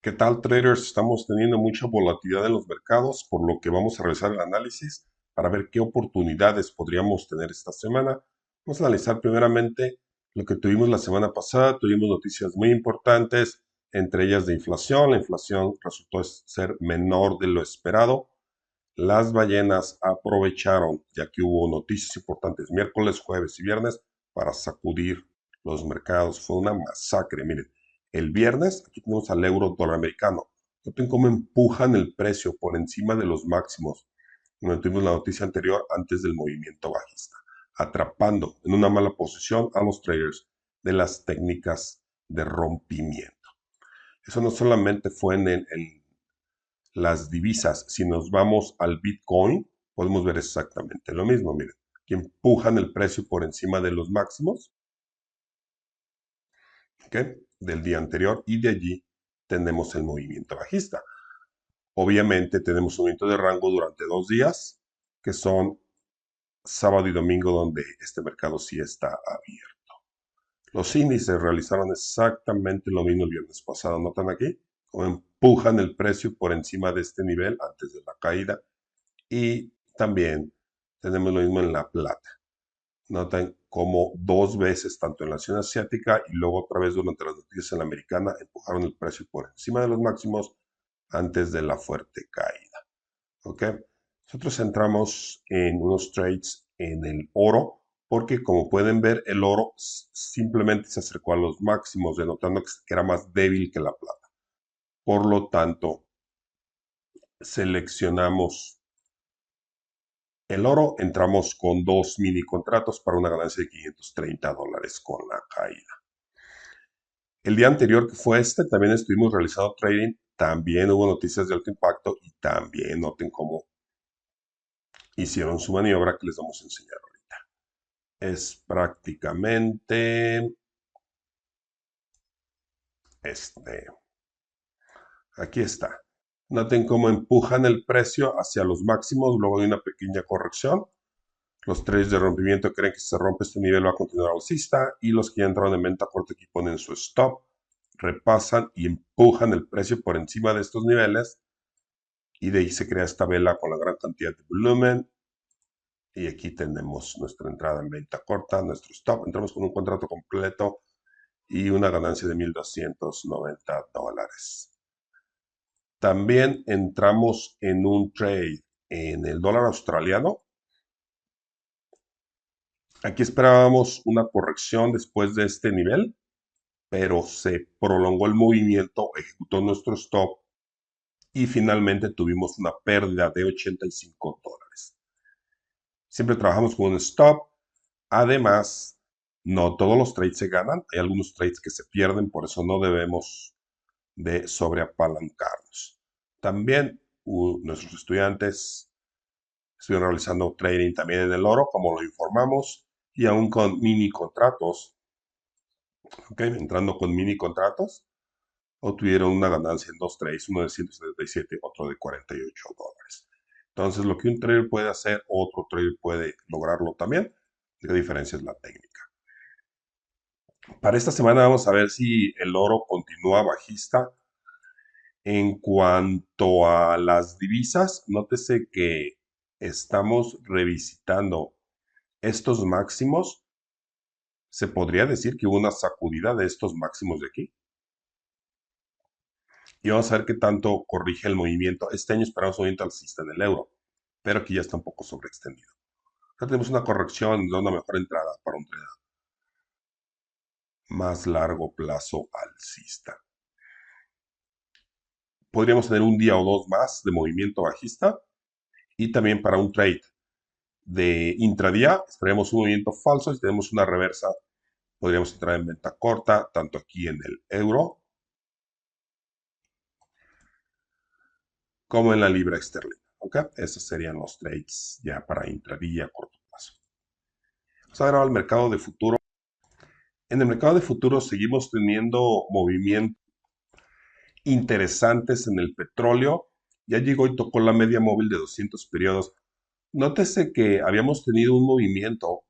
¿Qué tal, traders? Estamos teniendo mucha volatilidad en los mercados, por lo que vamos a realizar el análisis para ver qué oportunidades podríamos tener esta semana. Vamos a analizar primeramente lo que tuvimos la semana pasada. Tuvimos noticias muy importantes, entre ellas de inflación. La inflación resultó ser menor de lo esperado. Las ballenas aprovecharon, ya que hubo noticias importantes miércoles, jueves y viernes, para sacudir los mercados. Fue una masacre. Miren, el viernes, aquí tenemos al euro dólar americano. Noten cómo empujan el precio por encima de los máximos. Donde tuvimos la noticia anterior antes del movimiento bajista, atrapando en una mala posición a los traders de las técnicas de rompimiento. Eso no solamente fue en las divisas. Si nos vamos al Bitcoin, podemos ver exactamente lo mismo. Miren, que empujan el precio por encima de los máximos, ¿ok?, del día anterior, y de allí tenemos el movimiento bajista. Obviamente tenemos un movimiento de rango durante 2 días, que son sábado y domingo, donde este mercado sí está abierto. Los índices realizaron exactamente lo mismo el viernes pasado. ¿Notan aquí? Como empujan el precio por encima de este nivel antes de la caída. Y también tenemos lo mismo en la plata. Notan como 2 veces, tanto en la acción asiática y luego otra vez durante las noticias en la americana, empujaron el precio por encima de los máximos antes de la fuerte caída. ¿Ok? Nosotros entramos en unos trades en el oro, porque como pueden ver, el oro simplemente se acercó a los máximos, denotando que era más débil que la plata. Por lo tanto, seleccionamos el oro, entramos con 2 mini contratos para una ganancia de $530 con la caída. El día anterior, que fue también estuvimos realizando trading, también hubo noticias de alto impacto y también noten cómo hicieron su maniobra que les vamos a enseñar ahorita. Es prácticamente aquí está. Noten cómo empujan el precio hacia los máximos luego de una pequeña corrección. Los trades de rompimiento creen que si se rompe este nivel va a continuar alcista, y los que ya entraron en venta corta aquí ponen su stop, repasan y empujan el precio por encima de estos niveles, y de ahí se crea esta vela con la gran cantidad de volumen. Y aquí tenemos nuestra entrada en venta corta, nuestro stop. Entramos con un contrato completo y una ganancia de $1,290. También entramos en un trade en el dólar australiano. Aquí esperábamos una corrección después de este nivel, pero se prolongó el movimiento, ejecutó nuestro stop y finalmente tuvimos una pérdida de $85. Siempre trabajamos con un stop. Además, no todos los trades se ganan, hay algunos trades que se pierden, por eso no debemos de sobreapalancarnos. También nuestros estudiantes estuvieron realizando trading también en el oro, como lo informamos, y aún con mini contratos, ¿okay?, entrando con mini contratos, obtuvieron una ganancia en 2 trades, uno de 177, otro de $48. Entonces, lo que un trader puede hacer, otro trader puede lograrlo también. La diferencia es la técnica. Para esta semana vamos a ver si el oro continúa bajista. En cuanto a las divisas, nótese que estamos revisitando estos máximos. Se podría decir que hubo una sacudida de estos máximos de aquí. Y vamos a ver qué tanto corrige el movimiento. Este año esperamos un movimiento alcista en el euro, pero aquí ya está un poco sobreextendido. Acá tenemos una corrección de una mejor entrada para un trade más largo plazo alcista. Podríamos tener un día o dos más de movimiento bajista, y también para un trade de intradía esperemos un movimiento falso. Si tenemos una reversa, podríamos entrar en venta corta, tanto aquí en el euro como en la libra esterlina. ¿Ok? Esos serían los trades ya para intradía a corto plazo. Vamos a ver ahora el mercado de futuro. En el mercado de futuros seguimos teniendo movimientos interesantes en el petróleo. Ya llegó y tocó la media móvil de 200 periodos. Nótese que habíamos tenido un movimiento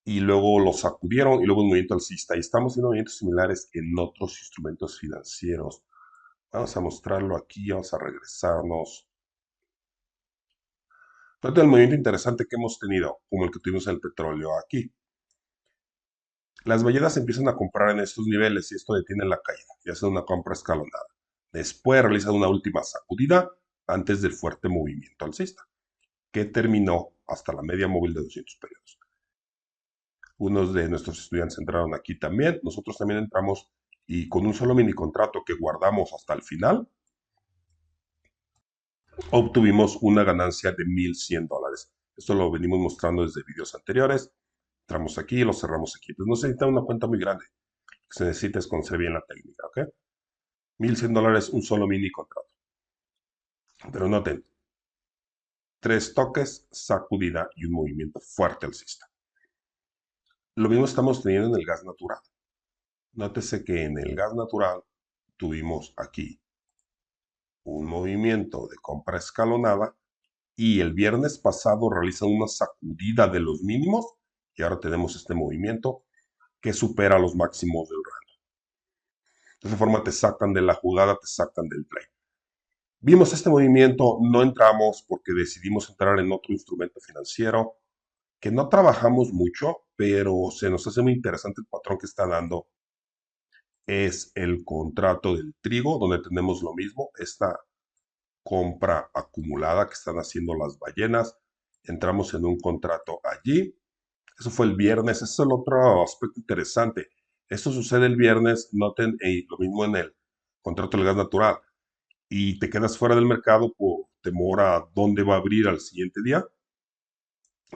y luego lo sacudieron y luego un movimiento alcista. Y estamos viendo movimientos similares en otros instrumentos financieros. Vamos a mostrarlo aquí, vamos a regresarnos. Todo el movimiento interesante que hemos tenido, como el que tuvimos en el petróleo aquí. Las ballenas empiezan a comprar en estos niveles y esto detiene la caída y hacen una compra escalonada. Después realizan una última sacudida antes del fuerte movimiento alcista, que terminó hasta la media móvil de 200 periodos. Unos de nuestros estudiantes entraron aquí también, nosotros también entramos y con un solo mini contrato que guardamos hasta el final, obtuvimos una ganancia de $1,100. Esto lo venimos mostrando desde videos anteriores. Entramos aquí y lo cerramos aquí. Pues no se necesita una cuenta muy grande. Lo que se necesita es conocer bien la técnica, ¿ok? $1,100, un solo mini contrato. Pero noten, 3 toques, sacudida y un movimiento fuerte alcista. Lo mismo estamos teniendo en el gas natural. Nótese que en el gas natural tuvimos aquí un movimiento de compra escalonada y el viernes pasado realizan una sacudida de los mínimos y ahora tenemos este movimiento que supera los máximos del rango. De esa forma te sacan de la jugada, te sacan del play. Vimos este movimiento, no entramos porque decidimos entrar en otro instrumento financiero que no trabajamos mucho, pero se nos hace muy interesante el patrón que está dando. Es el contrato del trigo, donde tenemos lo mismo, esta compra acumulada que están haciendo las ballenas. Entramos en un contrato allí. Eso fue el viernes. Ese es el otro aspecto interesante. Esto sucede el viernes, noten lo mismo en el contrato del gas natural. Y te quedas fuera del mercado por temor a dónde va a abrir al siguiente día.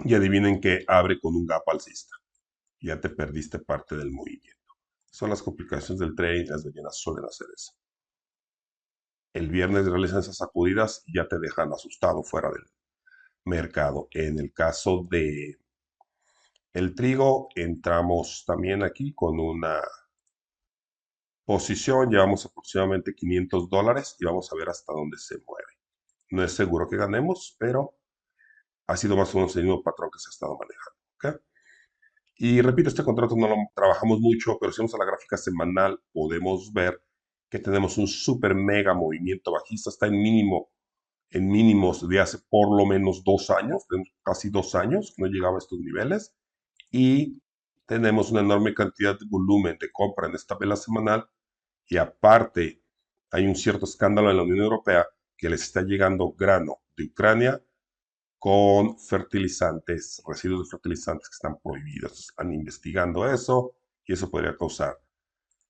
Y adivinen que abre con un gap alcista. Ya te perdiste parte del movimiento. Son las complicaciones del trading. Las ballenas suelen hacer eso. El viernes realizan esas sacudidas y ya te dejan asustado fuera del mercado. En el caso de el trigo, entramos también aquí con una posición, llevamos aproximadamente $500 y vamos a ver hasta dónde se mueve. No es seguro que ganemos, pero ha sido más o menos el mismo patrón que se ha estado manejando. ¿Ok? Y repito, este contrato no lo trabajamos mucho, pero si vamos a la gráfica semanal, podemos ver que tenemos un super mega movimiento bajista, está en mínimos de hace por lo menos 2 años, casi 2 años, que no llegaba a estos niveles, y tenemos una enorme cantidad de volumen de compra en esta vela semanal, y aparte hay un cierto escándalo en la Unión Europea que les está llegando grano de Ucrania con fertilizantes, residuos de fertilizantes que están prohibidos. Están investigando eso y eso podría causar,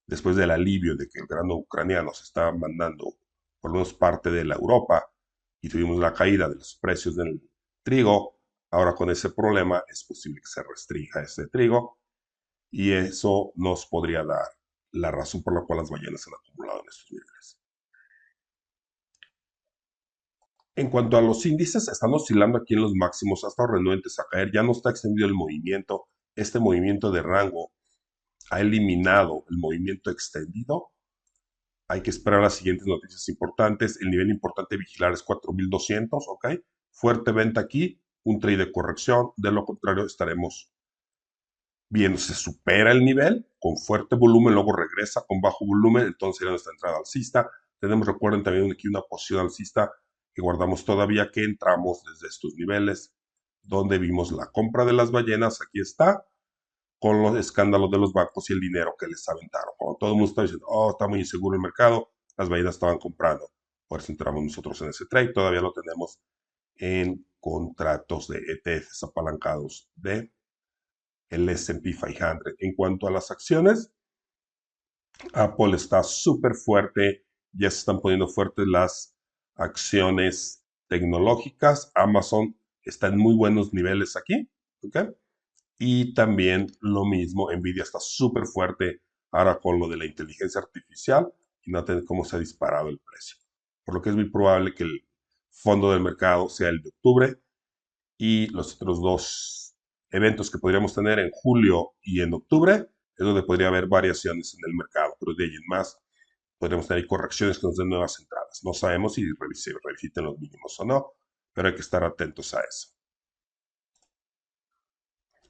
después del alivio de que el grano ucraniano se está mandando por lo menos parte de la Europa y tuvimos la caída de los precios del trigo, ahora con ese problema es posible que se restrinja ese trigo y eso nos podría dar la razón por la cual las ballenas se han acumulado en estos niveles. En cuanto a los índices, están oscilando aquí en los máximos, hasta renuentes a caer, ya no está extendido el movimiento, este movimiento de rango ha eliminado el movimiento extendido. Hay que esperar las siguientes noticias importantes. El nivel importante a vigilar es 4,200, ¿ok? Fuerte venta aquí, un trade de corrección. De lo contrario, estaremos viendo, se supera el nivel con fuerte volumen, luego regresa con bajo volumen, entonces sería nuestra entrada alcista. Tenemos, recuerden, también aquí una posición alcista que guardamos todavía, que entramos desde estos niveles, donde vimos la compra de las ballenas, aquí está, con los escándalos de los bancos y el dinero que les aventaron. Cuando todo el mundo está diciendo, oh, está muy inseguro el mercado, las ballenas estaban comprando. Por eso entramos nosotros en ese trade. Todavía lo tenemos en contratos de ETFs apalancados de el S&P 500. En cuanto a las acciones, Apple está súper fuerte. Ya se están poniendo fuertes las acciones tecnológicas. Amazon está en muy buenos niveles aquí. ¿Ok? Y también lo mismo, Nvidia está súper fuerte ahora con lo de la inteligencia artificial y noten cómo se ha disparado el precio. Por lo que es muy probable que el fondo del mercado sea el de octubre y los otros dos eventos que podríamos tener en julio y en octubre es donde podría haber variaciones en el mercado, pero de ahí en más podríamos tener correcciones que nos den nuevas entradas. No sabemos si revisiten los mínimos o no, pero hay que estar atentos a eso.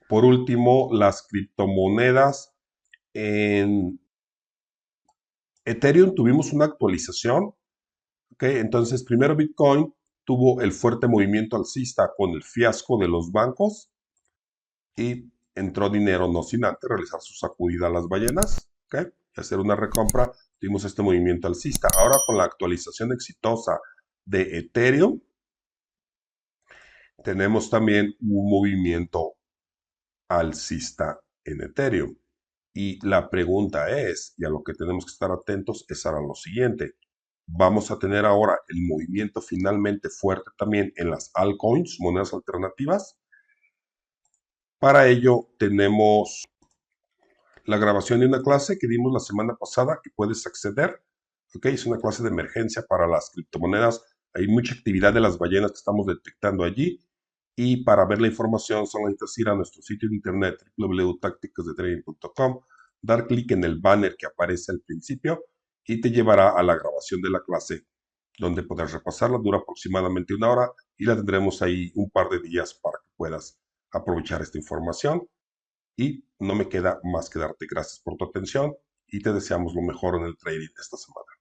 Por último, las criptomonedas en Ethereum tuvimos una actualización, ¿ok? Entonces primero Bitcoin tuvo el fuerte movimiento alcista con el fiasco de los bancos y entró dinero no sin antes realizar su sacudida a las ballenas, ¿ok? Y hacer una recompra, tuvimos este movimiento alcista. Ahora con la actualización exitosa de Ethereum, tenemos también un movimiento alcista en Ethereum. Y la pregunta es, y a lo que tenemos que estar atentos, es ahora lo siguiente. Vamos a tener ahora el movimiento finalmente fuerte también en las altcoins, monedas alternativas. Para ello tenemos la grabación de una clase que dimos la semana pasada que puedes acceder. ¿Ok? Es una clase de emergencia para las criptomonedas. Hay mucha actividad de las ballenas que estamos detectando allí. Y para ver la información solo necesitas ir a nuestro sitio de internet www.tacticasdetrading.com, dar clic en el banner que aparece al principio y te llevará a la grabación de la clase donde podrás repasarla. Dura aproximadamente una hora y la tendremos ahí un par de días para que puedas aprovechar esta información. Y no me queda más que darte gracias por tu atención y te deseamos lo mejor en el trading esta semana.